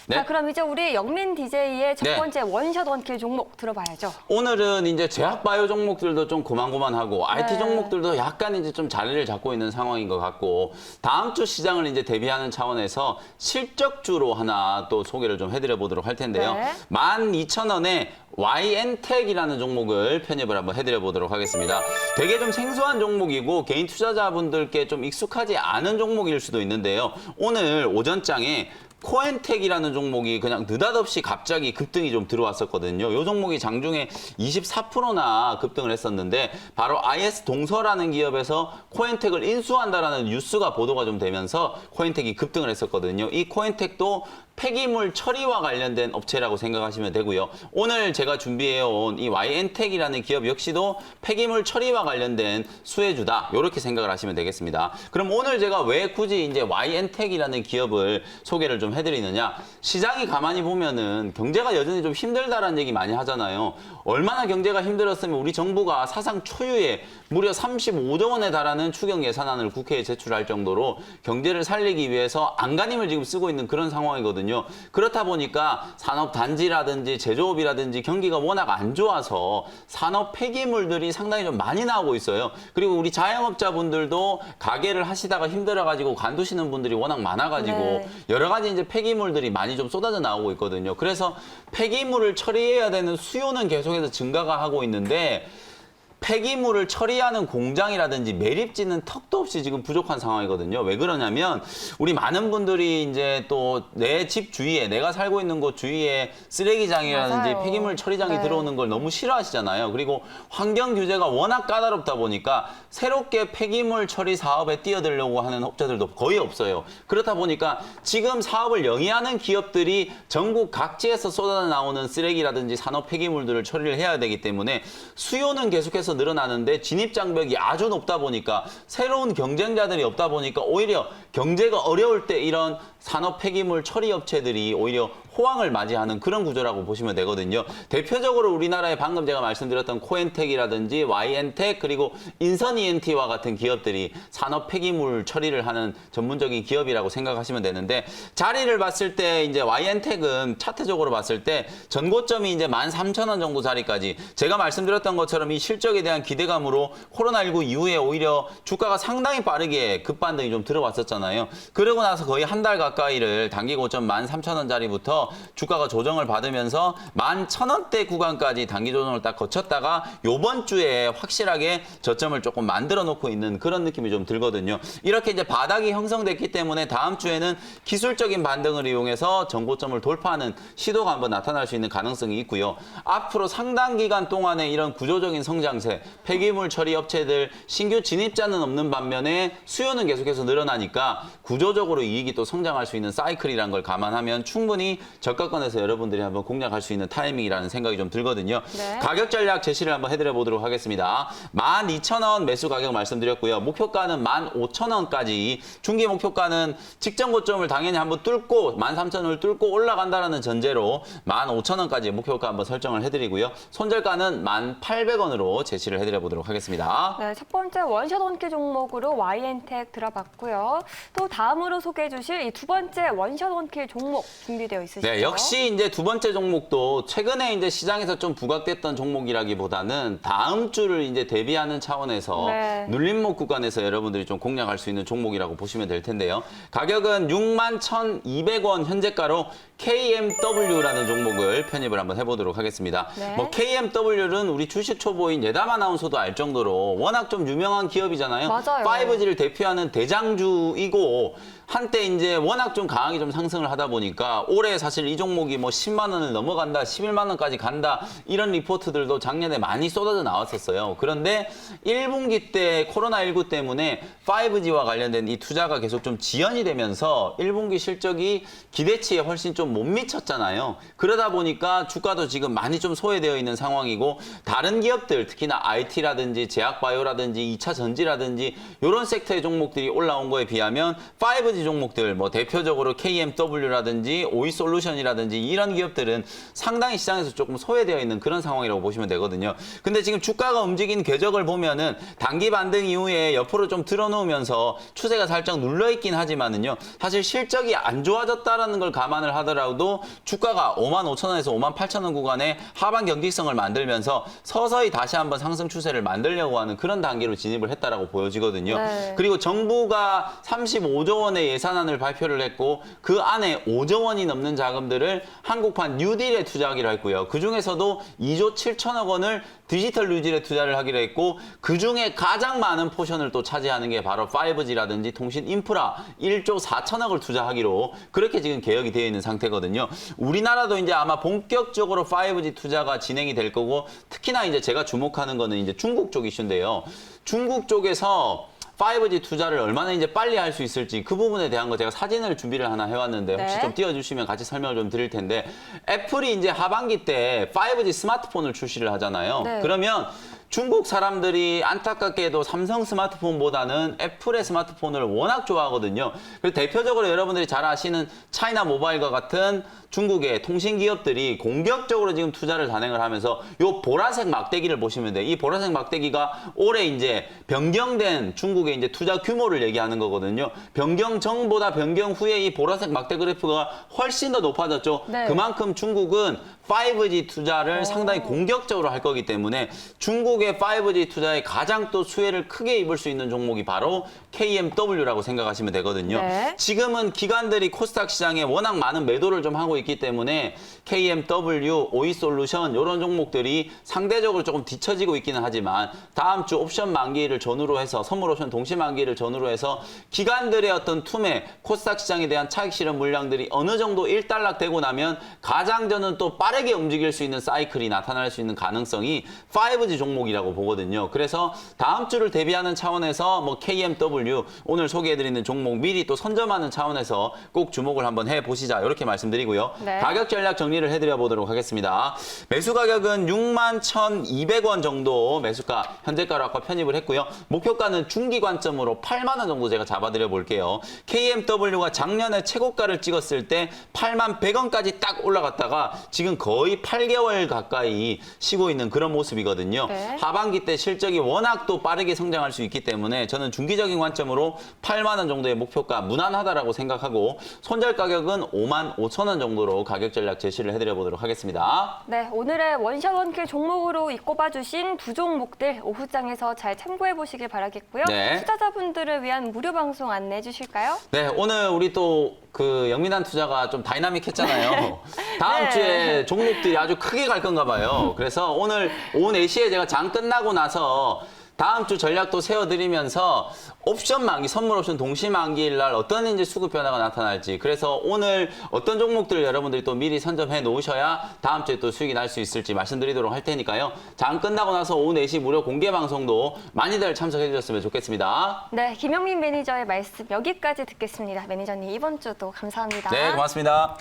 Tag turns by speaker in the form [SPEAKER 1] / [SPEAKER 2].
[SPEAKER 1] 네.
[SPEAKER 2] 자, 그럼 이제 우리 영민 DJ의 첫
[SPEAKER 1] 네.
[SPEAKER 2] 번째 원샷 원킬 종목 들어봐야죠.
[SPEAKER 1] 오늘은 이제 제약바이오 종목들도 좀 고만고만하고 IT
[SPEAKER 2] 네.
[SPEAKER 1] 종목들도 약간 이제 좀 자리를 잡고 있는 상황인 것 같고 다음 주 시장을 이제 대비하는 차원에서 실적주로 하나 또 소개를 좀 해드려 보도록 할 텐데요.
[SPEAKER 2] 네.
[SPEAKER 1] 12,000원에 YN텍이라는 종목을 편입을 한번 해드려 보도록 하겠습니다. 되게 좀 생소한 종목이고 개인 투자자분들께 좀 익숙하지 않은 종목일 수도 있는데요. 오늘 오전장에 코엔텍이라는 종목이 그냥 느닷없이 갑자기 급등이 좀 들어왔었거든요. 이 종목이 장중에 24%나 급등을 했었는데 바로 IS 동서라는 기업에서 코엔텍을 인수한다라는 뉴스가 보도가 좀 되면서 코엔텍이 급등을 했었거든요. 이 코엔텍도 폐기물 처리와 관련된 업체라고 생각하시면 되고요. 오늘 제가 준비해온 이 YN텍이라는 기업 역시도 폐기물 처리와 관련된 수혜주다. 이렇게 생각을 하시면 되겠습니다. 그럼 오늘 제가 왜 굳이 이제 YN텍이라는 기업을 소개를 좀 해드리느냐? 시장이 가만히 보면은 경제가 여전히 좀 힘들다라는 얘기 많이 하잖아요. 얼마나 경제가 힘들었으면 우리 정부가 사상 초유의 무려 35조 원에 달하는 추경 예산안을 국회에 제출할 정도로 경제를 살리기 위해서 안간힘을 지금 쓰고 있는 그런 상황이거든요. 그렇다 보니까 산업단지라든지 제조업이라든지 경기가 워낙 안 좋아서 산업 폐기물들이 상당히 좀 많이 나오고 있어요. 그리고 우리 자영업자분들도 가게를 하시다가 힘들어가지고 관두시는 분들이 워낙 많아가지고
[SPEAKER 2] 네.
[SPEAKER 1] 여러 가지 이제 폐기물들이 많이 좀 쏟아져 나오고 있거든요. 그래서 폐기물을 처리해야 되는 수요는 계속해서 증가가 하고 있는데 폐기물을 처리하는 공장이라든지 매립지는 턱도 없이 지금 부족한 상황이거든요. 왜 그러냐면 우리 많은 분들이 이제 또 내 집 주위에 내가 살고 있는 곳 주위에 쓰레기장이라든지
[SPEAKER 2] 맞아요.
[SPEAKER 1] 폐기물 처리장이
[SPEAKER 2] 네.
[SPEAKER 1] 들어오는 걸 너무 싫어하시잖아요. 그리고 환경 규제가 워낙 까다롭다 보니까 새롭게 폐기물 처리 사업에 뛰어들려고 하는 업체들도 거의 없어요. 그렇다 보니까 지금 사업을 영위하는 기업들이 전국 각지에서 쏟아 나오는 쓰레기라든지 산업 폐기물들을 처리를 해야 되기 때문에 수요는 계속해서 늘어나는데 진입 장벽이 아주 높다 보니까 새로운 경쟁자들이 없다 보니까 오히려 경제가 어려울 때 이런 산업 폐기물 처리 업체들이 오히려 호황을 맞이하는 그런 구조라고 보시면 되거든요. 대표적으로 우리나라에 방금 제가 말씀드렸던 코엔텍이라든지 YN텍 그리고 인선 ENT와 같은 기업들이 산업 폐기물 처리를 하는 전문적인 기업이라고 생각하시면 되는데 자리를 봤을 때 이제 YN텍은 차트적으로 봤을 때 전고점이 이제 13,000원 정도 자리까지 제가 말씀드렸던 것처럼 이 실적에 대한 기대감으로 코로나19 이후에 오히려 주가가 상당히 빠르게 급반등이 좀 들어왔었잖아요. 그러고 나서 거의 한 달 가까이를 단기 고점 13,000원짜리부터 주가가 조정을 받으면서 11,000원대 구간까지 단기 조정을 딱 거쳤다가 요번 주에 확실하게 저점을 조금 만들어 놓고 있는 그런 느낌이 좀 들거든요. 이렇게 이제 바닥이 형성됐기 때문에 다음 주에는 기술적인 반등을 이용해서 전고점을 돌파하는 시도가 한번 나타날 수 있는 가능성이 있고요. 앞으로 상당 기간 동안에 이런 구조적인 성장세, 폐기물 처리 업체들 신규 진입자는 없는 반면에 수요는 계속해서 늘어나니까 구조적으로 이익이 또 성장할 수 있는 사이클이라는 걸 감안하면 충분히 저가권에서 여러분들이 한번 공략할 수 있는 타이밍이라는 생각이 좀 들거든요.
[SPEAKER 2] 네.
[SPEAKER 1] 가격 전략 제시를 한번 해드려 보도록 하겠습니다. 12,000원 매수 가격 말씀드렸고요. 목표가는 15,000원까지 중기 목표가는 직전 고점을 당연히 한번 뚫고 13,000원을 뚫고 올라간다는 전제로 15,000원까지 목표가 한번 설정을 해드리고요. 손절가는 1,800원으로 제시를 해드려 보도록 하겠습니다.
[SPEAKER 2] 네, 첫 번째 원샷 원킬 종목으로 YN텍 들어봤고요. 또 다음으로 소개해 주실 이 두 번째 원샷 원킬 종목 준비되어 있으시죠?
[SPEAKER 1] 네, 역시 이제 두 번째 종목도 최근에 이제 시장에서 좀 부각됐던 종목이라기보다는 다음 주를 이제 대비하는 차원에서
[SPEAKER 2] 네.
[SPEAKER 1] 눌림목 구간에서 여러분들이 좀 공략할 수 있는 종목이라고 보시면 될 텐데요. 가격은 61,200원 현재가로 KMW라는 종목을 편입을 한번 해보도록 하겠습니다.
[SPEAKER 2] 네.
[SPEAKER 1] 뭐 KMW는 우리 주식 초보인 예담 아나운서도 알 정도로 워낙 좀 유명한 기업이잖아요.
[SPEAKER 2] 맞아요.
[SPEAKER 1] 5G를 대표하는 대장주이고 한때 이제 워낙 좀 강하게 좀 상승을 하다 보니까 올해 사실 이 종목이 뭐 10만 원을 넘어간다, 11만 원까지 간다 이런 리포트들도 작년에 많이 쏟아져 나왔었어요. 그런데 1분기 때 코로나19 때문에 5G와 관련된 이 투자가 계속 좀 지연이 되면서 1분기 실적이 기대치에 훨씬 좀 못 미쳤잖아요. 그러다 보니까 주가도 지금 많이 좀 소외되어 있는 상황이고 다른 기업들 특히나 IT라든지 제약바이오라든지 2차 전지라든지 이런 섹터의 종목들이 올라온 거에 비하면 5G 5G 종목들, 뭐 대표적으로 KMW라든지 오이솔루션이라든지 이런 기업들은 상당히 시장에서 조금 소외되어 있는 그런 상황이라고 보시면 되거든요. 근데 지금 주가가 움직인 궤적을 보면은 단기 반등 이후에 옆으로 좀 들어놓으면서 추세가 살짝 눌러있긴 하지만은요. 사실 실적이 안 좋아졌다라는 걸 감안을 하더라도 주가가 55,000원에서 58,000원 구간에 하반 경직성을 만들면서 서서히 다시 한번 상승 추세를 만들려고 하는 그런 단계로 진입을 했다라고 보여지거든요.
[SPEAKER 2] 네.
[SPEAKER 1] 그리고 정부가 35조 원의 예산안을 발표를 했고 그 안에 5조 원이 넘는 자금들을 한국판 뉴딜에 투자하기로 했고요. 그중에서도 2조 7천억 원을 디지털 뉴딜에 투자를 하기로 했고 그중에 가장 많은 포션을 또 차지하는 게 바로 5G라든지 통신 인프라 1조 4천억을 투자하기로 그렇게 지금 계획이 되어 있는 상태거든요. 우리나라도 이제 아마 본격적으로 5G 투자가 진행이 될 거고 특히나 이제 제가 주목하는 거는 이제 중국 쪽 이슈인데요. 중국 쪽에서 5G 투자를 얼마나 이제 빨리 할 수 있을지 그 부분에 대한 거 제가 사진을 준비를 하나 해왔는데 혹시
[SPEAKER 2] 네.
[SPEAKER 1] 좀 띄워주시면 같이 설명을 좀 드릴 텐데 애플이 이제 하반기 때 5G 스마트폰을 출시를 하잖아요.
[SPEAKER 2] 네.
[SPEAKER 1] 그러면 중국 사람들이 안타깝게도 삼성 스마트폰보다는 애플의 스마트폰을 워낙 좋아하거든요. 그래서 대표적으로 여러분들이 잘 아시는 차이나 모바일과 같은 중국의 통신 기업들이 공격적으로 지금 투자를 단행을 하면서 요 보라색 막대기를 보시면 돼요. 이 보라색 막대기가 올해 이제 변경된 중국의 이제 투자 규모를 얘기하는 거거든요. 변경 전보다 변경 후에 이 보라색 막대 그래프가 훨씬 더 높아졌죠.
[SPEAKER 2] 네.
[SPEAKER 1] 그만큼 중국은 5G 투자를 상당히 공격적으로 할 거기 때문에 중국의 5G 투자에 가장 또 수혜를 크게 입을 수 있는 종목이 바로 KMW라고 생각하시면 되거든요.
[SPEAKER 2] 네.
[SPEAKER 1] 지금은 기관들이 코스닥 시장에 워낙 많은 매도를 좀 하고 있기 때문에 KMW, 오이솔루션 이런 종목들이 상대적으로 조금 뒤처지고 있기는 하지만 다음 주 옵션 만기를 전후로 해서 선물 옵션 동시 만기를 전후로 해서 기관들의 어떤 투매, 코스닥 시장에 대한 차익 실현 물량들이 어느 정도 일단락되고 나면 가장 저는 또 빠르게 움직일 수 있는 사이클이 나타날 수 있는 가능성이 5G 종목이라고 보거든요. 그래서 다음 주를 대비하는 차원에서 뭐 KMW 오늘 소개해드리는 종목 미리 또 선점하는 차원에서 꼭 주목을 한번 해보시자 이렇게 말씀드리고요.
[SPEAKER 2] 네.
[SPEAKER 1] 가격 전략 정리를 해드려 보도록 하겠습니다. 매수 가격은 61,200원 정도 매수가 현재가로 아까 편입을 했고요. 목표가는 중기 관점으로 8만 원 정도 제가 잡아드려 볼게요. KMW가 작년에 최고가를 찍었을 때 8만 100원까지 딱 올라갔다가 지금 거의 8개월 가까이 쉬고 있는 그런 모습이거든요.
[SPEAKER 2] 네.
[SPEAKER 1] 하반기 때 실적이 워낙 또 빠르게 성장할 수 있기 때문에 저는 중기적인 관점으로 8만 원 정도의 목표가 무난하다라고 생각하고 손절 가격은 5만 5천 원 정도로 가격 전략 제시를 해드려 보도록 하겠습니다.
[SPEAKER 2] 네, 오늘의 원샷 원킬 종목으로 꼽아주신 두 종목들 오후장에서 잘 참고해 보시길 바라겠고요.
[SPEAKER 1] 네.
[SPEAKER 2] 투자자분들을 위한 무료 방송 안내해 주실까요?
[SPEAKER 1] 네, 오늘 우리 또 그 영민한 투자가 좀 다이나믹했잖아요. 다음
[SPEAKER 2] 네.
[SPEAKER 1] 주에 종목들이 아주 크게 갈 건가 봐요. 그래서 오늘 오후 4시에 제가 장 끝나고 나서 다음 주 전략도 세워드리면서 옵션 만기, 선물 옵션 동시 만기일 날 어떤 이제 수급 변화가 나타날지 그래서 오늘 어떤 종목들을 여러분들이 또 미리 선점해 놓으셔야 다음 주에 또 수익이 날 수 있을지 말씀드리도록 할 테니까요. 장 끝나고 나서 오후 4시 무료 공개 방송도 많이들 참석해 주셨으면 좋겠습니다.
[SPEAKER 2] 네, 김영민 매니저의 말씀 여기까지 듣겠습니다. 매니저님 이번 주도 감사합니다.
[SPEAKER 1] 네, 고맙습니다.